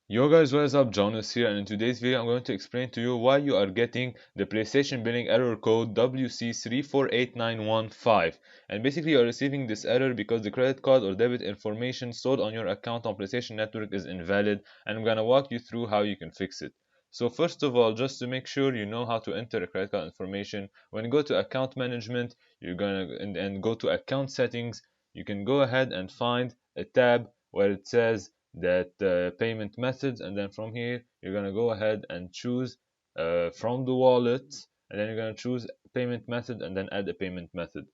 Yo guys, what is up? Jonas here, and in today's video I'm going to explain to you why you are getting the PlayStation billing error code WC-34891-5. And basically you are receiving this error because the credit card or debit information stored on your account on PlayStation Network is invalid, and I'm gonna walk you through how you can fix it. So first of all, just to make sure you know how to enter a credit card information, when you go to account management, you're gonna and go to account settings, you can go ahead and find a tab where it says that payment methods, and then from here you're gonna go ahead and choose from the wallet, and then you're gonna choose payment method and then add a payment method.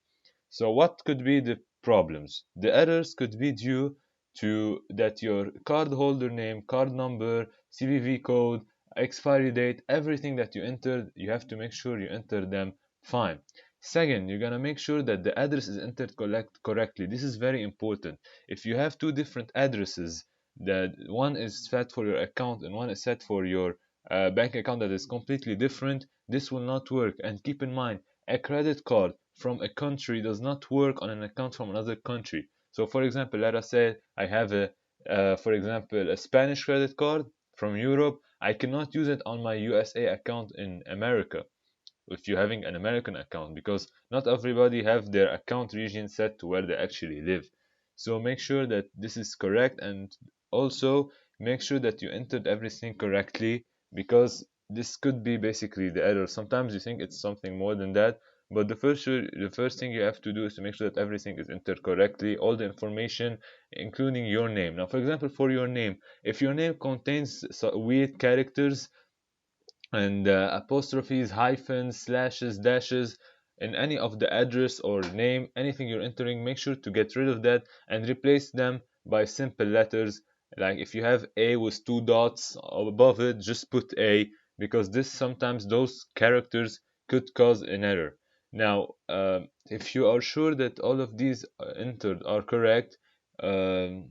So what could be the problems? The errors could be due to that your cardholder name, card number, CVV code, expiry date, everything that you entered, you have to make sure you enter them fine. Second, you're gonna make sure that the address is entered correctly. This is very important. If you have two different addresses, that one is set for your account and one is set for your bank account that is completely different, this will not work. And keep in mind, a credit card from a country does not work on an account from another country. So for example, let us say I have for example, a Spanish credit card from Europe. I cannot use it on my USA account in America if you're having an American account, because not everybody have their account region set to where they actually live. So make sure that this is correct, and also make sure that you entered everything correctly, because this could be basically the error. Sometimes you think it's something more than that, but the first thing you have to do is to make sure that everything is entered correctly, all the information, including your name. Now, for example, for your name, if your name contains weird characters and apostrophes, hyphens, slashes, dashes in any of the address or name, anything you're entering, make sure to get rid of that and replace them by simple letters. Like if you have A with two dots above it, just put A, because this sometimes those characters could cause an error. Now, if you are sure that all of these entered are correct, um,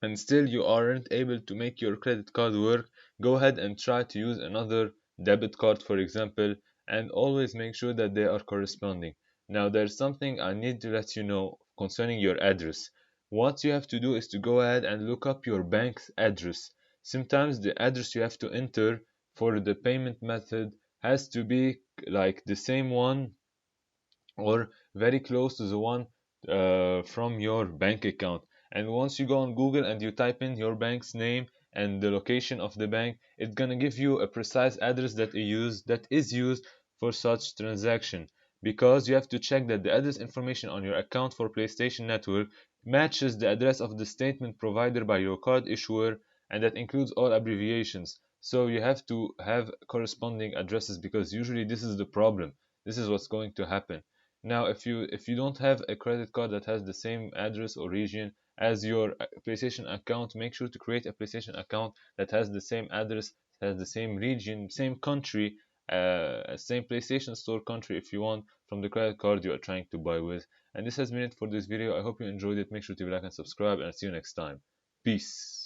and still you aren't able to make your credit card work, go ahead and try to use another debit card, for example, and always make sure that they are corresponding. Now, there's something I need to let you know concerning your address. What you have to do is to go ahead and look up your bank's address. Sometimes the address you have to enter for the payment method has to be like the same one or very close to the one from your bank account. And once you go on Google and you type in your bank's name and the location of the bank, it's gonna give you a precise address that is used for such transaction. Because you have to check that the address information on your account for PlayStation Network matches the address of the statement provided by your card issuer, and that includes all abbreviations. So you have to have corresponding addresses, because usually this is the problem. This is what's going to happen. Now, if you don't have a credit card that has the same address or region as your PlayStation account, make sure to create a PlayStation account that has the same address, has the same region, same country, same PlayStation Store country if you want, from the credit card you are trying to buy with. And this has been it for this video. I hope you enjoyed it. Make sure to like and subscribe, and I'll see you next time. Peace.